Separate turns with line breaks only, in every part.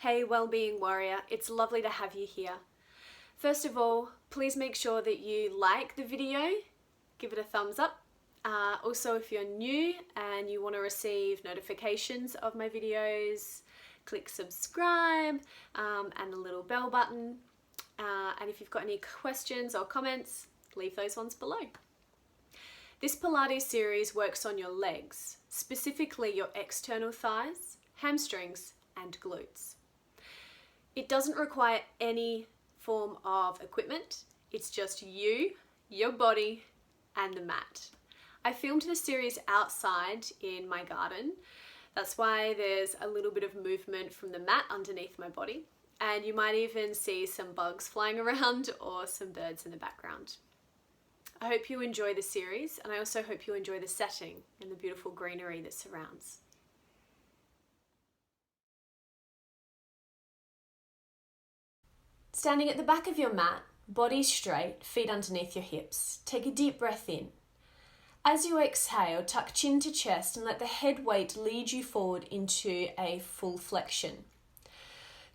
Hey Wellbeing Warrior, it's lovely to have you here. First of all, please make sure that you like the video, give it a thumbs up. Also, if you're new and you want to receive notifications of my videos, click subscribe and the little bell button. And if you've got any questions or comments, leave those ones below. This Pilates series works on your legs, specifically your external thighs, hamstrings and glutes. It doesn't require any form of equipment. It's just you, your body, and the mat. I filmed this series outside in my garden. That's why there's a little bit of movement from the mat underneath my body. And you might even see some bugs flying around or some birds in the background. I hope you enjoy the series, and I also hope you enjoy the setting and the beautiful greenery that surrounds. Standing at the back of your mat, body straight, feet underneath your hips. Take a deep breath in. As you exhale, tuck chin to chest and let the head weight lead you forward into a full flexion.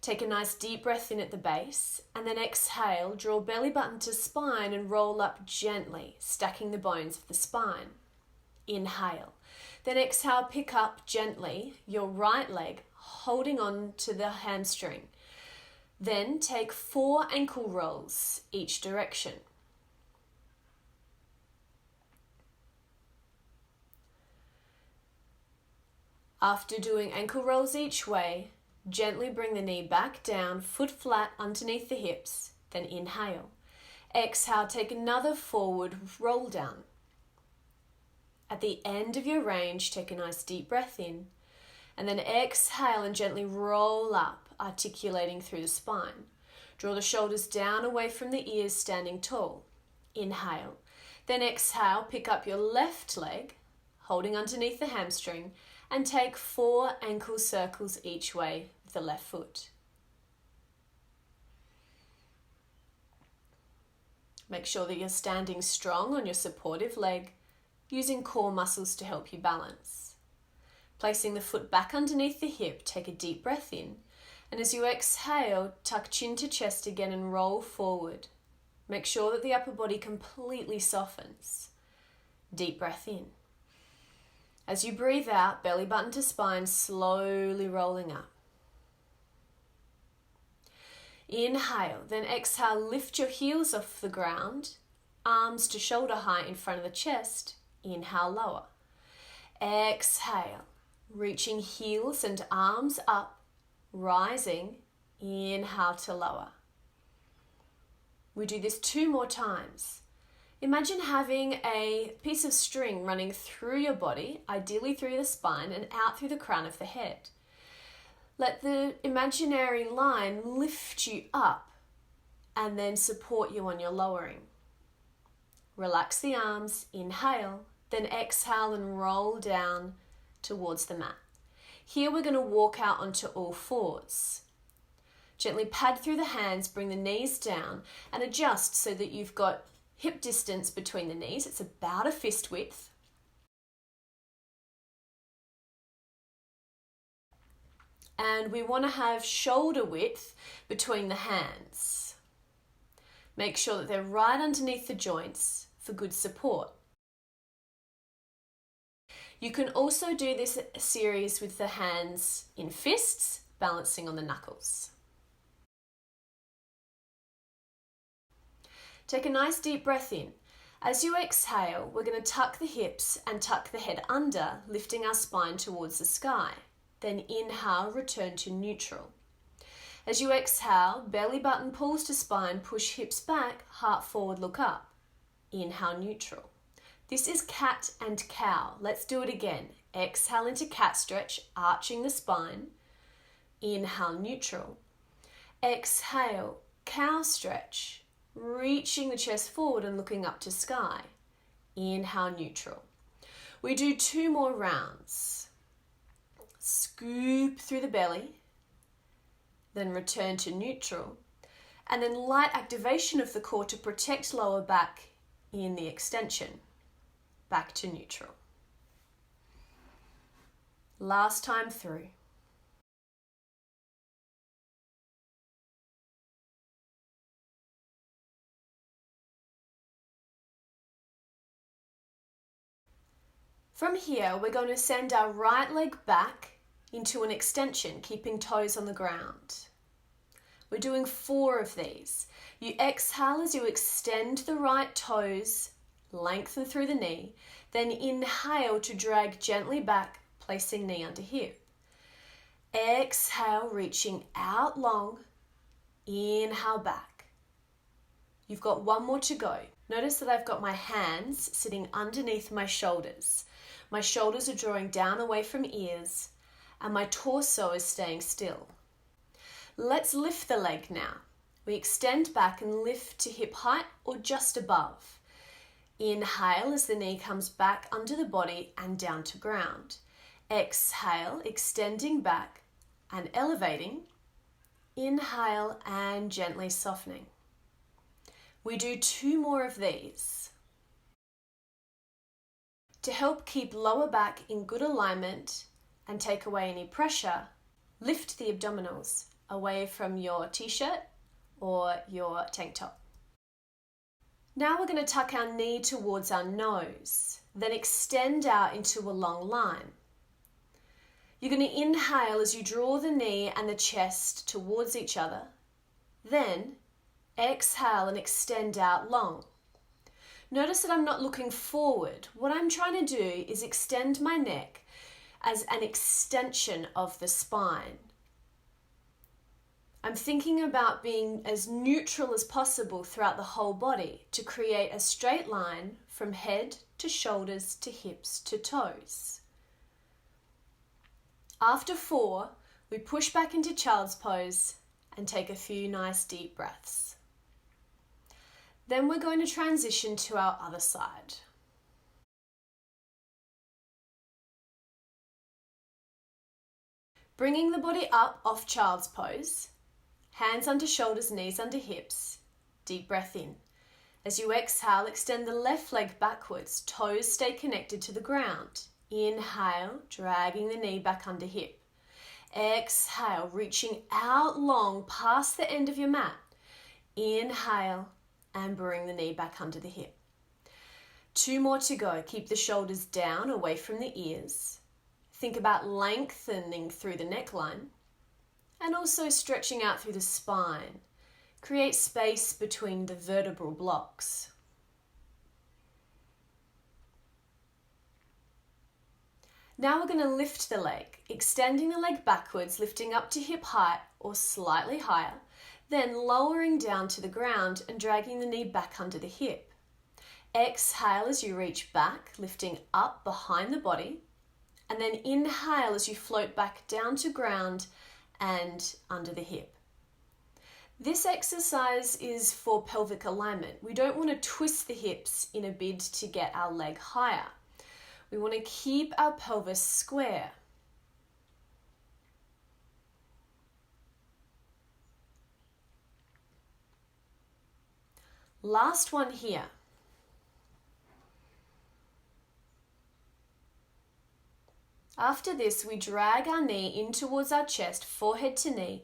Take a nice deep breath in at the base, and then exhale, draw belly button to spine and roll up gently, stacking the bones of the spine. Inhale. Then exhale, pick up gently your right leg, holding on to the hamstring. Then take 4 ankle rolls each direction. After doing ankle rolls each way, gently bring the knee back down, foot flat underneath the hips, then inhale. Exhale, take another forward roll down. At the end of your range, take a nice deep breath in, and then exhale and gently roll up, articulating through the spine. Draw the shoulders down away from the ears, standing tall. Inhale. Then exhale, pick up your left leg, holding underneath the hamstring, and take 4 ankle circles each way with the left foot. Make sure that you're standing strong on your supportive leg, using core muscles to help you balance. Placing the foot back underneath the hip, take a deep breath in, and as you exhale, tuck chin to chest again and roll forward. Make sure that the upper body completely softens. Deep breath in. As you breathe out, belly button to spine, slowly rolling up. Inhale, then exhale, lift your heels off the ground, arms to shoulder height in front of the chest. Inhale, lower. Exhale, reaching heels and arms up, rising. Inhale to lower. We do this 2 more times. Imagine having a piece of string running through your body, ideally through the spine and out through the crown of the head. Let the imaginary line lift you up and then support you on your lowering. Relax the arms, inhale, then exhale and roll down towards the mat. Here we're going to walk out onto all fours. Gently pad through the hands, bring the knees down and adjust so that you've got hip distance between the knees. It's about a fist width. And we want to have shoulder width between the hands. Make sure that they're right underneath the joints for good support. You can also do this series with the hands in fists, balancing on the knuckles. Take a nice deep breath in. As you exhale, we're going to tuck the hips and tuck the head under, lifting our spine towards the sky. Then inhale, return to neutral. As you exhale, belly button pulls to spine, push hips back, heart forward, look up. Inhale, neutral. This is cat and cow. Let's do it again. Exhale into cat stretch, arching the spine. Inhale, neutral. Exhale, cow stretch, reaching the chest forward and looking up to sky. Inhale, neutral. We do 2 more rounds. Scoop through the belly, then return to neutral, and then light activation of the core to protect lower back in the extension. Back to neutral. Last time through. From here, we're going to send our right leg back into an extension, keeping toes on the ground. We're doing 4 of these. You exhale as you extend the right toes, lengthen through the knee, then inhale to drag gently back, placing knee under hip. Exhale, reaching out long, inhale back. You've got 1 more to go. Notice that I've got my hands sitting underneath my shoulders. My shoulders are drawing down away from ears, and my torso is staying still. Let's lift the leg now. We extend back and lift to hip height or just above. Inhale as the knee comes back under the body and down to ground. Exhale, extending back and elevating. Inhale and gently softening. We do 2 more of these. To help keep lower back in good alignment and take away any pressure, lift the abdominals away from your t-shirt or your tank top. Now we're going to tuck our knee towards our nose, then extend out into a long line. You're going to inhale as you draw the knee and the chest towards each other. Then exhale and extend out long. Notice that I'm not looking forward. What I'm trying to do is extend my neck as an extension of the spine. I'm thinking about being as neutral as possible throughout the whole body to create a straight line from head to shoulders to hips to toes. After 4, we push back into child's pose and take a few nice deep breaths. Then we're going to transition to our other side. Bringing the body up off child's pose, hands under shoulders, knees under hips, deep breath in. As you exhale, extend the left leg backwards, toes stay connected to the ground. Inhale, dragging the knee back under hip. Exhale, reaching out long past the end of your mat. Inhale and bring the knee back under the hip. 2 more to go. Keep the shoulders down away from the ears. Think about lengthening through the neckline and also stretching out through the spine. Create space between the vertebral blocks. Now we're going to lift the leg, extending the leg backwards, lifting up to hip height or slightly higher, then lowering down to the ground and dragging the knee back under the hip. Exhale as you reach back, lifting up behind the body, and then inhale as you float back down to ground and under the hip. This exercise is for pelvic alignment. We don't want to twist the hips in a bid to get our leg higher. We want to keep our pelvis square. Last one here. After this, we drag our knee in towards our chest, forehead to knee,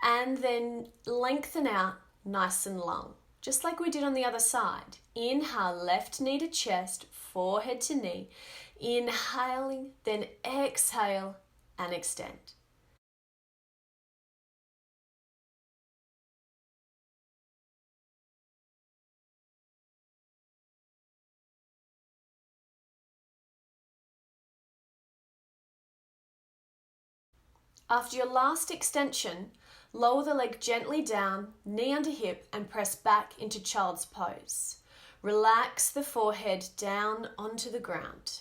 and then lengthen out nice and long, just like we did on the other side. Inhale, left knee to chest, forehead to knee. Inhaling, then exhale and extend. After your last extension, lower the leg gently down, knee under hip, and press back into child's pose. Relax the forehead down onto the ground.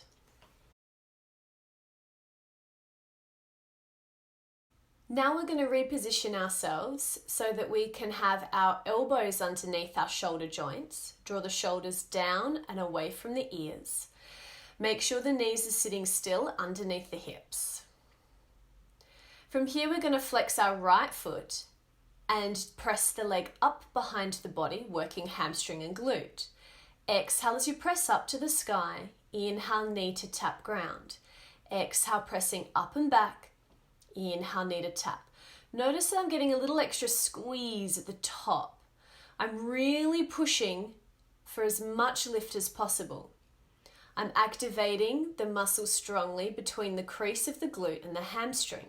Now we're going to reposition ourselves so that we can have our elbows underneath our shoulder joints. Draw the shoulders down and away from the ears. Make sure the knees are sitting still underneath the hips. From here, we're going to flex our right foot and press the leg up behind the body, working hamstring and glute. Exhale as you press up to the sky. Inhale, knee to tap ground. Exhale, pressing up and back. Inhale, knee to tap. Notice that I'm getting a little extra squeeze at the top. I'm really pushing for as much lift as possible. I'm activating the muscle strongly between the crease of the glute and the hamstring.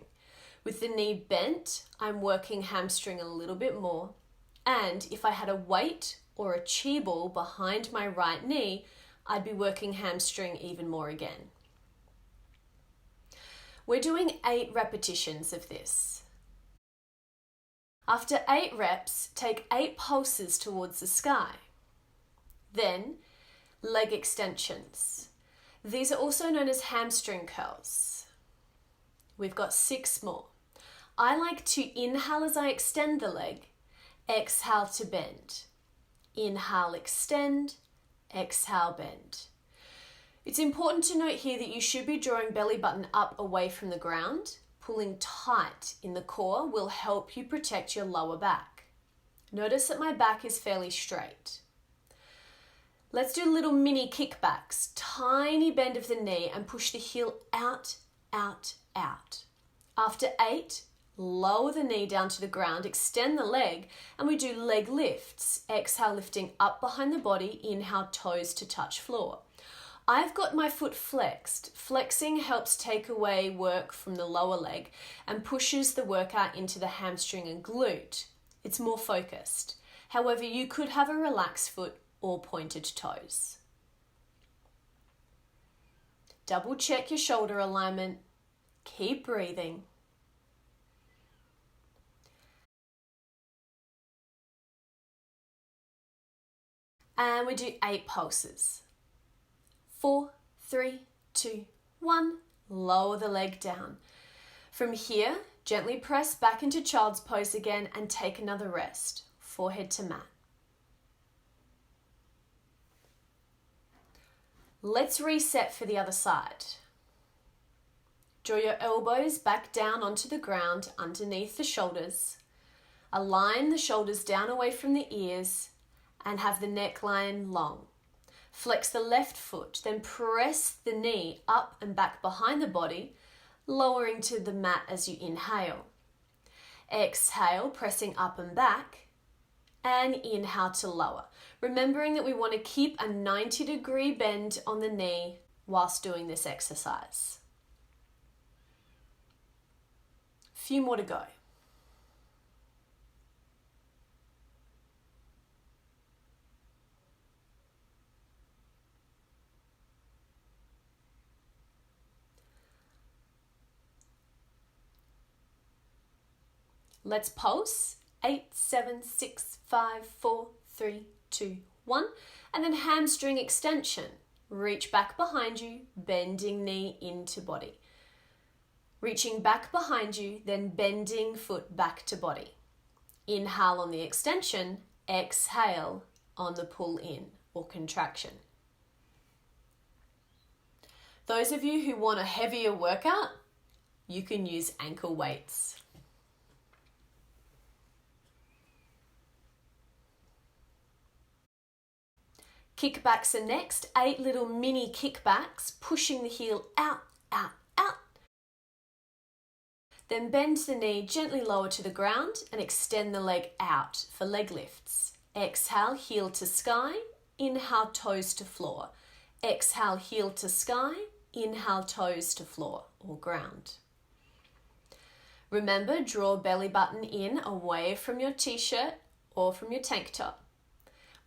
With the knee bent, I'm working hamstring a little bit more. And if I had a weight or a chi ball behind my right knee, I'd be working hamstring even more again. We're doing 8 repetitions of this. After 8 reps, take 8 pulses towards the sky. Then, leg extensions. These are also known as hamstring curls. We've got 6 more. I like to inhale as I extend the leg, exhale to bend. Inhale, extend, exhale, bend. It's important to note here that you should be drawing belly button up away from the ground. Pulling tight in the core will help you protect your lower back. Notice that my back is fairly straight. Let's do little mini kickbacks. Tiny bend of the knee and push the heel out, out, out. After 8, lower the knee down to the ground, extend the leg, and we do leg lifts. Exhale, lifting up behind the body. Inhale, toes to touch floor. I've got my foot flexed. Flexing helps take away work from the lower leg and pushes the workout into the hamstring and glute. It's more focused. However, you could have a relaxed foot or pointed toes. Double check your shoulder alignment. Keep breathing. And we do 8 pulses. 4, 3, 2, 1. Lower the leg down. From here, gently press back into child's pose again and take another rest. Forehead to mat. Let's reset for the other side. Draw your elbows back down onto the ground underneath the shoulders. Align the shoulders down away from the ears and have the neckline long. Flex the left foot, then press the knee up and back behind the body, lowering to the mat as you inhale. Exhale, pressing up and back, and inhale to lower. Remembering that we want to keep a 90-degree bend on the knee whilst doing this exercise. Few more to go. Let's pulse. 8, 7, 6, 5, 4, 3, 2, 1. And then hamstring extension. Reach back behind you, bending knee into body. Reaching back behind you, then bending foot back to body. Inhale on the extension, exhale on the pull in or contraction. Those of you who want a heavier workout, you can use ankle weights. Kickbacks are next. 8 little mini kickbacks, pushing the heel out, out, out. Then bend the knee gently lower to the ground and extend the leg out for leg lifts. Exhale, heel to sky. Inhale, toes to floor. Exhale, heel to sky. Inhale, toes to floor or ground. Remember, draw belly button in away from your t-shirt or from your tank top.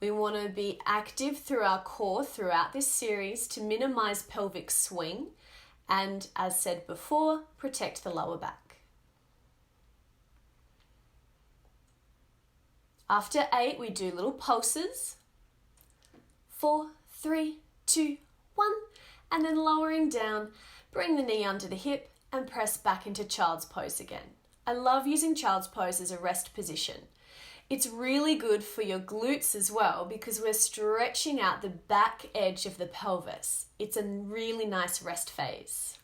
We want to be active through our core throughout this series to minimize pelvic swing and, as said before, protect the lower back. After 8, we do little pulses. 4, 3, 2, 1. And then lowering down, bring the knee under the hip and press back into child's pose again. I love using child's pose as a rest position. It's really good for your glutes as well because we're stretching out the back edge of the pelvis. It's a really nice rest phase.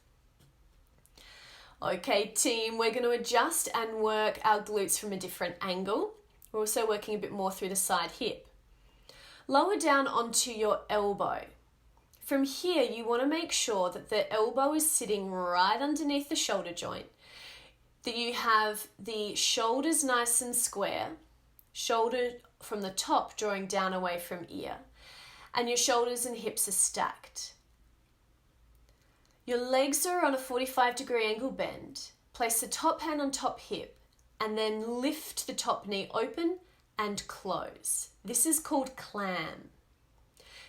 Okay, team, we're going to adjust and work our glutes from a different angle. We're also working a bit more through the side hip. Lower down onto your elbow. From here, you want to make sure that the elbow is sitting right underneath the shoulder joint, that you have the shoulders nice and square, shoulder from the top drawing down away from ear, and your shoulders and hips are stacked. Your legs are on a 45-degree angle bend. Place the top hand on top hip and then lift the top knee open and close. This is called clam.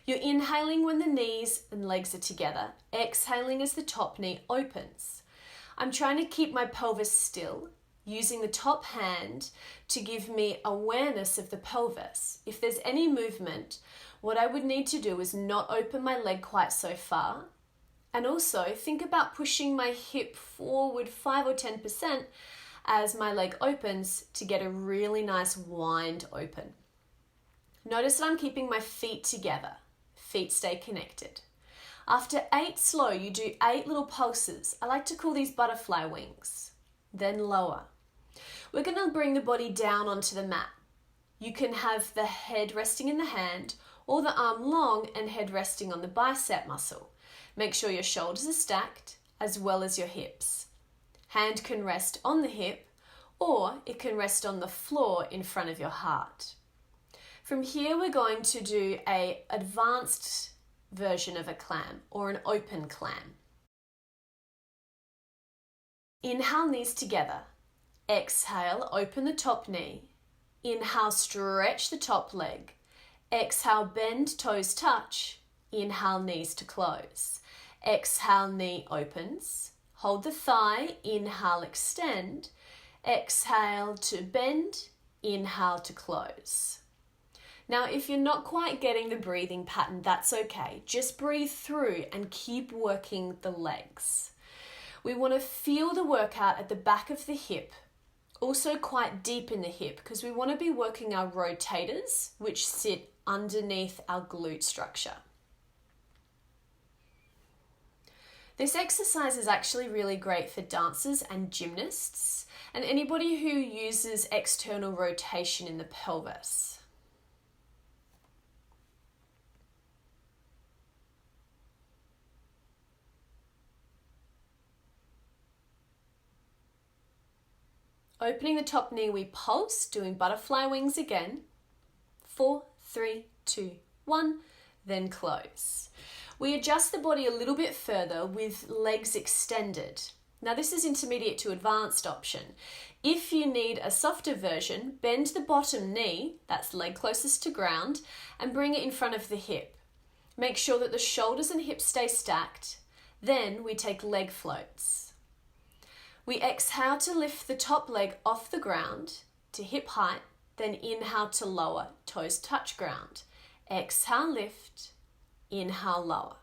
You're inhaling when the knees and legs are together, exhaling as the top knee opens. I'm trying to keep my pelvis still, using the top hand to give me awareness of the pelvis. If there's any movement, what I would need to do is not open my leg quite so far. And also think about pushing my hip forward 5 or 10% as my leg opens to get a really nice wind open. Notice that I'm keeping my feet together. Feet stay connected. After 8 slow, you do 8 little pulses. I like to call these butterfly wings. Then lower. We're going to bring the body down onto the mat. You can have the head resting in the hand or the arm long and head resting on the bicep muscle. Make sure your shoulders are stacked as well as your hips. Hand can rest on the hip or it can rest on the floor in front of your heart. From here, we're going to do an advanced version of a clam or an open clam. Inhale, knees together. Exhale, open the top knee. Inhale, stretch the top leg. Exhale, bend, toes touch. Inhale, knees to close. Exhale, knee opens. Hold the thigh. Inhale, extend. Exhale to bend. Inhale to close. Now, if you're not quite getting the breathing pattern, that's okay. Just breathe through and keep working the legs. We want to feel the workout at the back of the hip, also quite deep in the hip, because we want to be working our rotators, which sit underneath our glute structure. This exercise is actually really great for dancers and gymnasts, and anybody who uses external rotation in the pelvis. Opening the top knee, we pulse, doing butterfly wings again. 4, 3, 2, 1, then close. We adjust the body a little bit further with legs extended. Now this is intermediate to advanced option. If you need a softer version, bend the bottom knee, that's leg closest to ground, and bring it in front of the hip. Make sure that the shoulders and hips stay stacked. Then we take leg floats. We exhale to lift the top leg off the ground to hip height, then inhale to lower, toes touch ground. Exhale, lift, inhale, lower.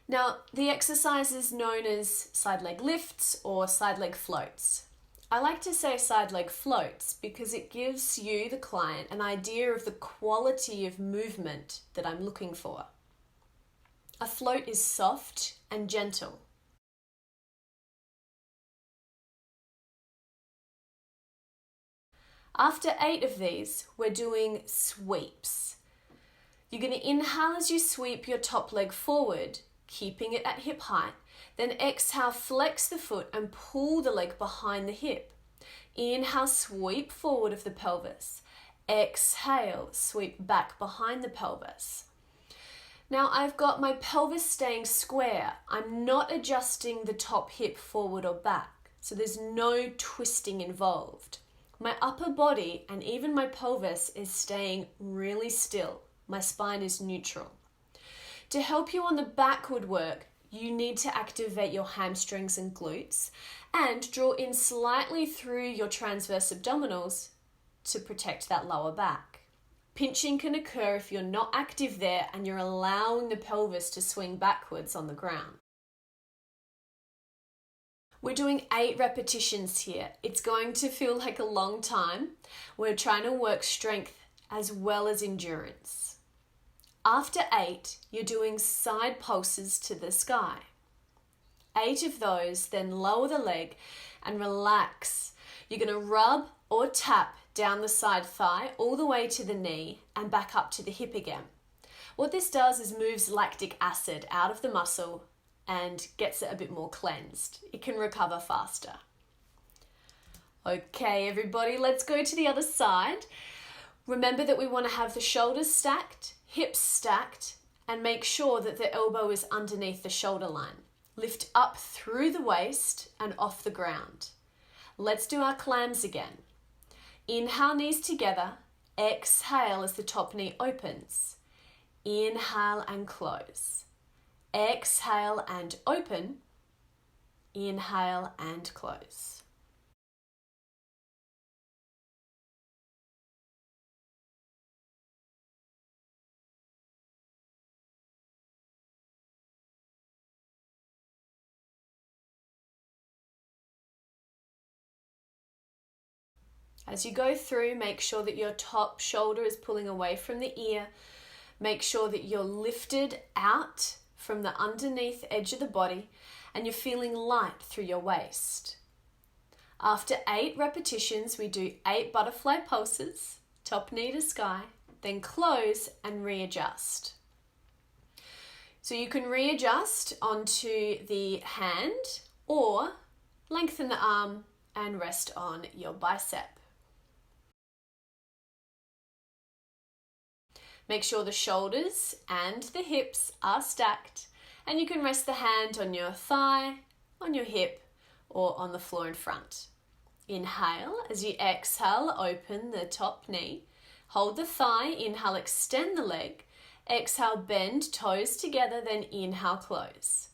Now, the exercise is known as side leg lifts or side leg floats. I like to say side leg floats because it gives you, the client, an idea of the quality of movement that I'm looking for. A float is soft and gentle. After 8 of these, we're doing sweeps. You're going to inhale as you sweep your top leg forward, keeping it at hip height. Then exhale, flex the foot and pull the leg behind the hip. Inhale, sweep forward of the pelvis. Exhale, sweep back behind the pelvis. Now I've got my pelvis staying square. I'm not adjusting the top hip forward or back, so there's no twisting involved. My upper body and even my pelvis is staying really still. My spine is neutral. To help you on the backward work, you need to activate your hamstrings and glutes and draw in slightly through your transverse abdominals to protect that lower back. Pinching can occur if you're not active there and you're allowing the pelvis to swing backwards on the ground. We're doing 8 repetitions here. It's going to feel like a long time. We're trying to work strength as well as endurance. After 8, you're doing side pulses to the sky. 8 of those, then lower the leg and relax. You're going to rub or tap down the side thigh all the way to the knee and back up to the hip again. What this does is moves lactic acid out of the muscle and gets it a bit more cleansed. It can recover faster. Okay, everybody, let's go to the other side. Remember that we want to have the shoulders stacked, hips stacked, and make sure that the elbow is underneath the shoulder line. Lift up through the waist and off the ground. Let's do our clams again. Inhale, knees together. Exhale as the top knee opens. Inhale and close. Exhale and open. Inhale and close. As you go through, make sure that your top shoulder is pulling away from the ear. Make sure that you're lifted out from the underneath edge of the body and you're feeling light through your waist. After 8 repetitions, we do 8 butterfly pulses, top knee to sky, then close and readjust. So you can readjust onto the hand or lengthen the arm and rest on your bicep. Make sure the shoulders and the hips are stacked, and you can rest the hand on your thigh, on your hip, or on the floor in front. Inhale, as you exhale, open the top knee. Hold the thigh, inhale, extend the leg. Exhale, bend toes together, then inhale, close.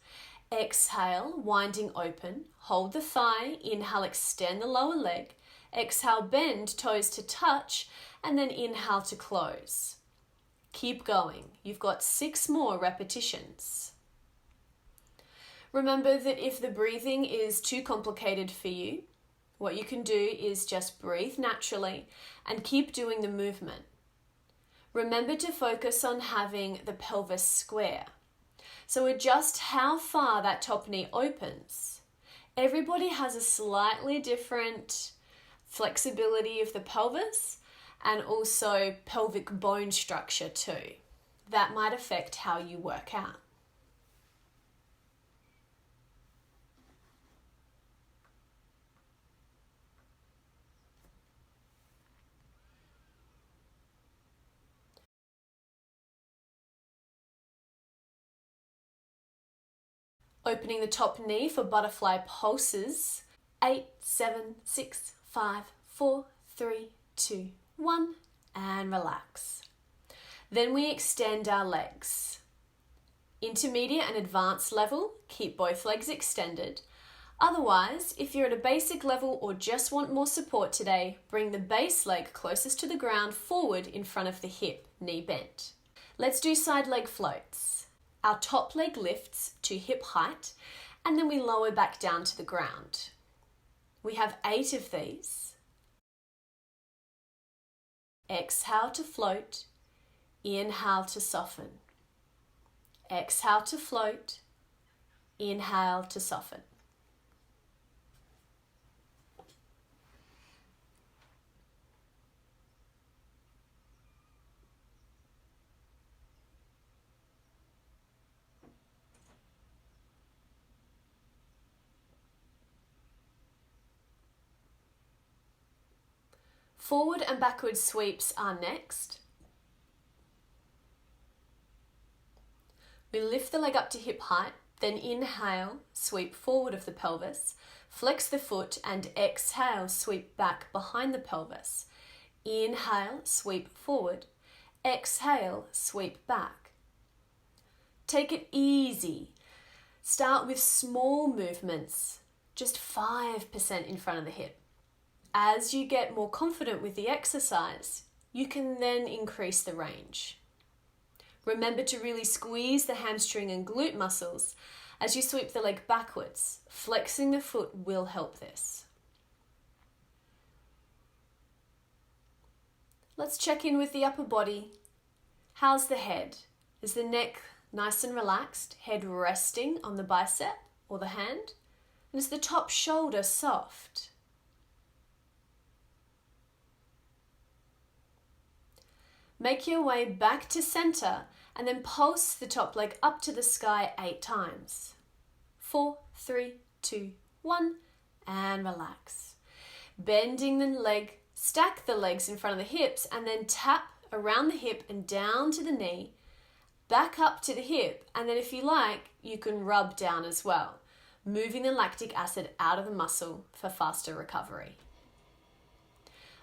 Exhale, winding open. Hold the thigh, inhale, extend the lower leg. Exhale, bend toes to touch, and then inhale to close. Keep going. You've got 6 more repetitions. Remember that if the breathing is too complicated for you, what you can do is just breathe naturally and keep doing the movement. Remember to focus on having the pelvis square. So adjust how far that top knee opens. Everybody has a slightly different flexibility of the pelvis and also pelvic bone structure too. That might affect how you work out. Opening the top knee for butterfly pulses. 8, 7, 6, 5, 4, 3, 2, 1, and relax. Then we extend our legs. Intermediate and advanced level, keep both legs extended. Otherwise, if you're at a basic level or just want more support today, bring the base leg closest to the ground forward in front of the hip, knee bent. Let's do side leg floats. Our top leg lifts to hip height and then we lower back down to the ground. We have 8 of these. Exhale to float, inhale to soften. Exhale to float, inhale to soften. Forward and backward sweeps are next. We lift the leg up to hip height, then inhale, sweep forward of the pelvis, flex the foot and exhale, sweep back behind the pelvis. Inhale, sweep forward, exhale, sweep back. Take it easy. Start with small movements, just 5% in front of the hip. As you get more confident with the exercise, you can then increase the range. Remember to really squeeze the hamstring and glute muscles as you sweep the leg backwards. Flexing the foot will help this. Let's check in with the upper body. How's the head? Is the neck nice and relaxed? Head resting on the bicep or the hand? And is the top shoulder soft? Make your way back to center and then pulse the top leg up to the sky 8 times. 4, 3, 2, 1, and relax. Bending the leg, stack the legs in front of the hips and then tap around the hip and down to the knee back up to the hip, and then if you like, you can rub down as well, moving the lactic acid out of the muscle for faster recovery.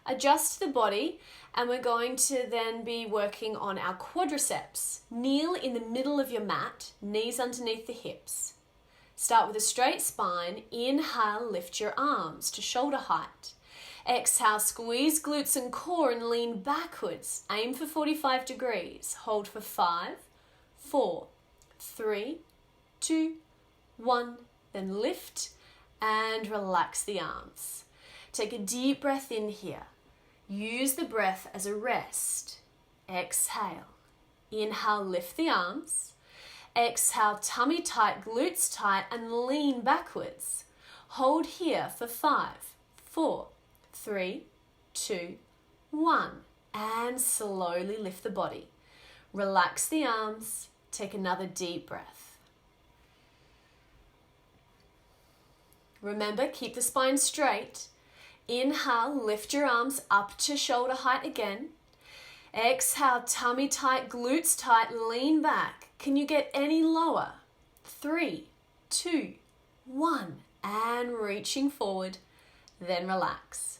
Adjust the body, and we're going to then be working on our quadriceps. Kneel in the middle of your mat, knees underneath the hips. Start with a straight spine. Inhale, lift your arms to shoulder height. Exhale, squeeze glutes and core and lean backwards. Aim for 45 degrees. Hold for 5, 4, 3, 2, 1. Then lift and relax the arms. Take a deep breath in here. Use the breath as a rest. Exhale. Inhale, lift the arms. Exhale, tummy tight, glutes tight, and lean backwards. Hold here for 5, 4, 3, 2, 1. And slowly lift the body. Relax the arms. Take another deep breath. Remember, keep the spine straight. Inhale, lift your arms up to shoulder height again. Exhale, tummy tight, glutes tight, lean back. Can you get any lower? 3, 2, 1. And reaching forward, then relax.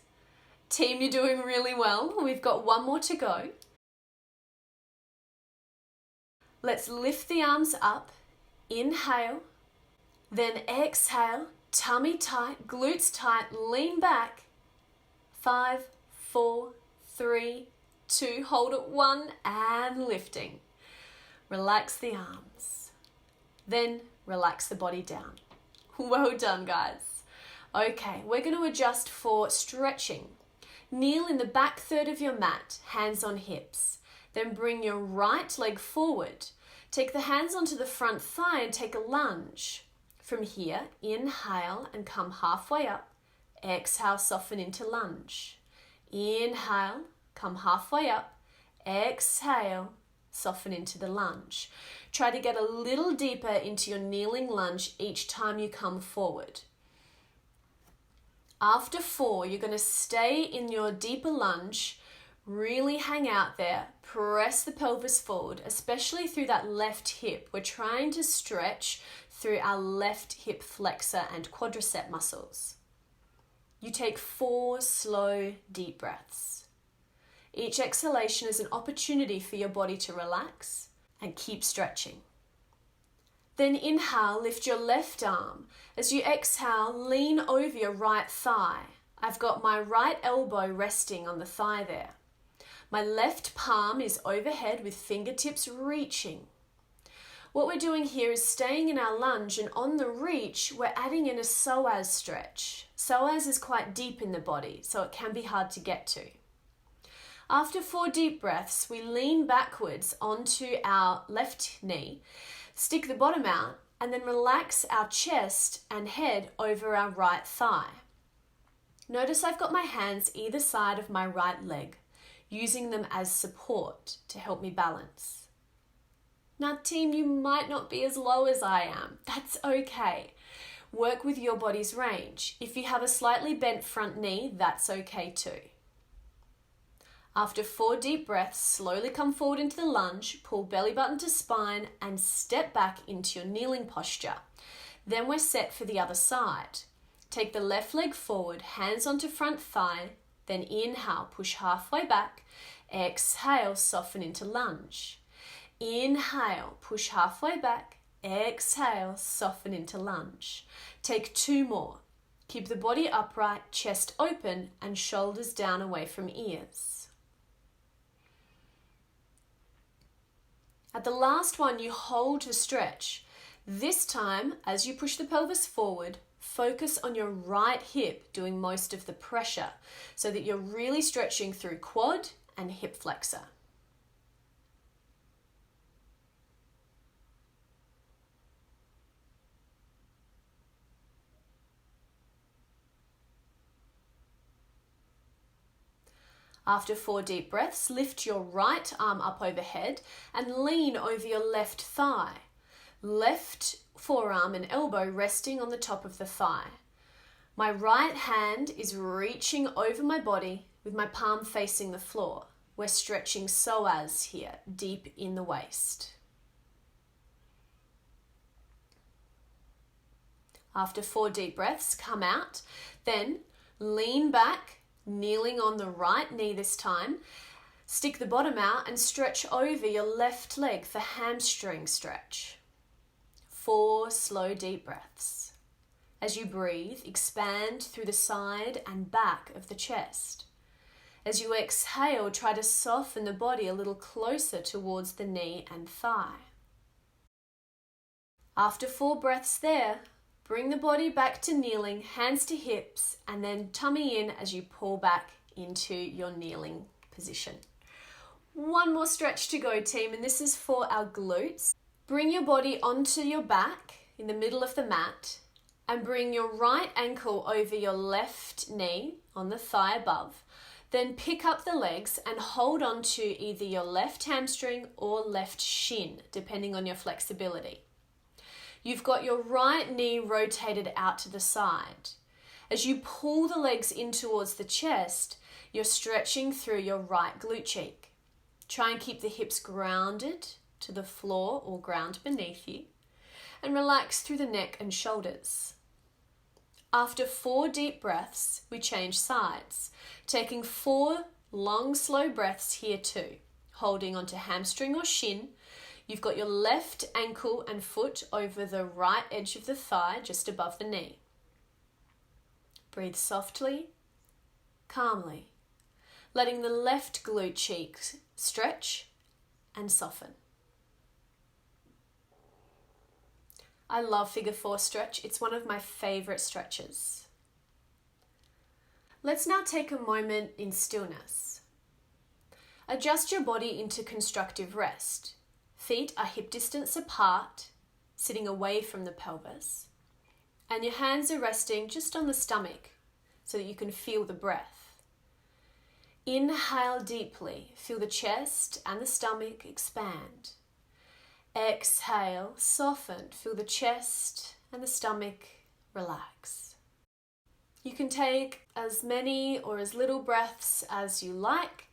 Team, you're doing really well. We've got one more to go. Let's lift the arms up. Inhale, then exhale, tummy tight, glutes tight, lean back. 5, 4, 3, 2, hold it 1 and lifting. Relax the arms. Then relax the body down. Well done, guys. Okay, we're going to adjust for stretching. Kneel in the back third of your mat, hands on hips. Then bring your right leg forward. Take the hands onto the front thigh and take a lunge. From here, inhale and come halfway up. Exhale, soften into lunge. Inhale, come halfway up. Exhale, soften into the lunge. Try to get a little deeper into your kneeling lunge each time you come forward. After 4, you're going to stay in your deeper lunge. Really hang out there. Press the pelvis forward, especially through that left hip. We're trying to stretch through our left hip flexor and quadricep muscles. You take 4 slow, deep breaths. Each exhalation is an opportunity for your body to relax and keep stretching. Then inhale, lift your left arm. As you exhale, lean over your right thigh. I've got my right elbow resting on the thigh there. My left palm is overhead with fingertips reaching. What we're doing here is staying in our lunge, and on the reach, we're adding in a psoas stretch. Psoas is quite deep in the body, so it can be hard to get to. After 4 deep breaths, we lean backwards onto our left knee, stick the bottom out, and then relax our chest and head over our right thigh. Notice I've got my hands either side of my right leg, using them as support to help me balance. Now, team, you might not be as low as I am. That's okay. Work with your body's range. If you have a slightly bent front knee, that's okay too. After 4 deep breaths, slowly come forward into the lunge, pull belly button to spine, and step back into your kneeling posture. Then we're set for the other side. Take the left leg forward, hands onto front thigh, then inhale, push halfway back. Exhale, soften into lunge. Inhale, push halfway back. Exhale, soften into lunge. Take 2 more. Keep the body upright, chest open, and shoulders down away from ears. At the last one, you hold to stretch. This time, as you push the pelvis forward, focus on your right hip doing most of the pressure so that you're really stretching through quad and hip flexor. After 4 deep breaths, lift your right arm up overhead and lean over your left thigh. Left forearm and elbow resting on the top of the thigh. My right hand is reaching over my body with my palm facing the floor. We're stretching psoas here, deep in the waist. After 4 deep breaths, come out. Then lean back, kneeling on the right knee this time. Stick the bottom out and stretch over your left leg for hamstring stretch. 4 slow deep breaths. As you breathe, expand through the side and back of the chest. As you exhale, try to soften the body a little closer towards the knee and thigh. After 4 breaths there, bring the body back to kneeling, hands to hips, and then tummy in as you pull back into your kneeling position. 1 more stretch to go, team, and this is for our glutes. Bring your body onto your back in the middle of the mat and bring your right ankle over your left knee on the thigh above. Then pick up the legs and hold on to either your left hamstring or left shin, depending on your flexibility. You've got your right knee rotated out to the side. As you pull the legs in towards the chest, you're stretching through your right glute cheek. Try and keep the hips grounded to the floor or ground beneath you, and relax through the neck and shoulders. After 4 deep breaths, we change sides, taking 4 long, slow breaths here too, holding onto hamstring or shin. You've got your left ankle and foot over the right edge of the thigh, just above the knee. Breathe softly, calmly, letting the left glute cheek stretch and soften. I love figure 4 stretch. It's one of my favorite stretches. Let's now take a moment in stillness. Adjust your body into constructive rest. Feet are hip distance apart, sitting away from the pelvis, and your hands are resting just on the stomach so that you can feel the breath. Inhale deeply, feel the chest and the stomach expand. Exhale, soften, feel the chest and the stomach relax. You can take as many or as little breaths as you like.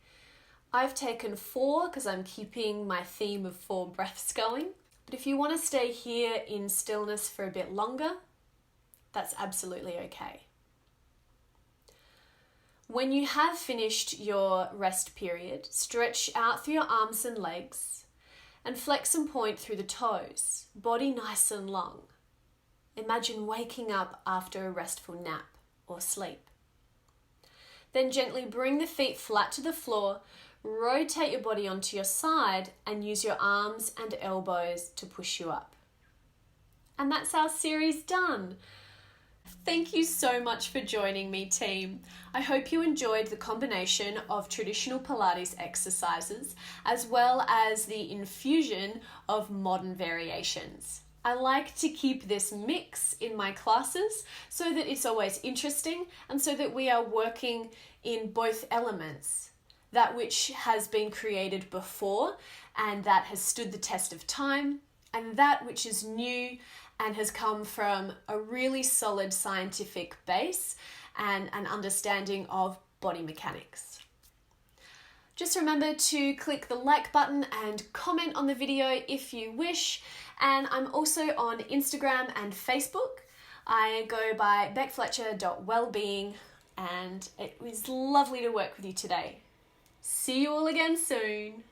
I've taken 4 because I'm keeping my theme of 4 breaths going. But if you want to stay here in stillness for a bit longer, that's absolutely okay. When you have finished your rest period, stretch out through your arms and legs and flex and point through the toes, body nice and long. Imagine waking up after a restful nap or sleep. Then gently bring the feet flat to the floor, rotate your body onto your side and use your arms and elbows to push you up. And that's our series done. Thank you so much for joining me, team. I hope you enjoyed the combination of traditional Pilates exercises as well as the infusion of modern variations. I like to keep this mix in my classes so that it's always interesting and so that we are working in both elements. That which has been created before and that has stood the test of time, and that which is new and has come from a really solid scientific base and an understanding of body mechanics. Just remember to click the like button and comment on the video if you wish. And I'm also on Instagram and Facebook. I go by beckfletcher.wellbeing, and it was lovely to work with you today. See you all again soon.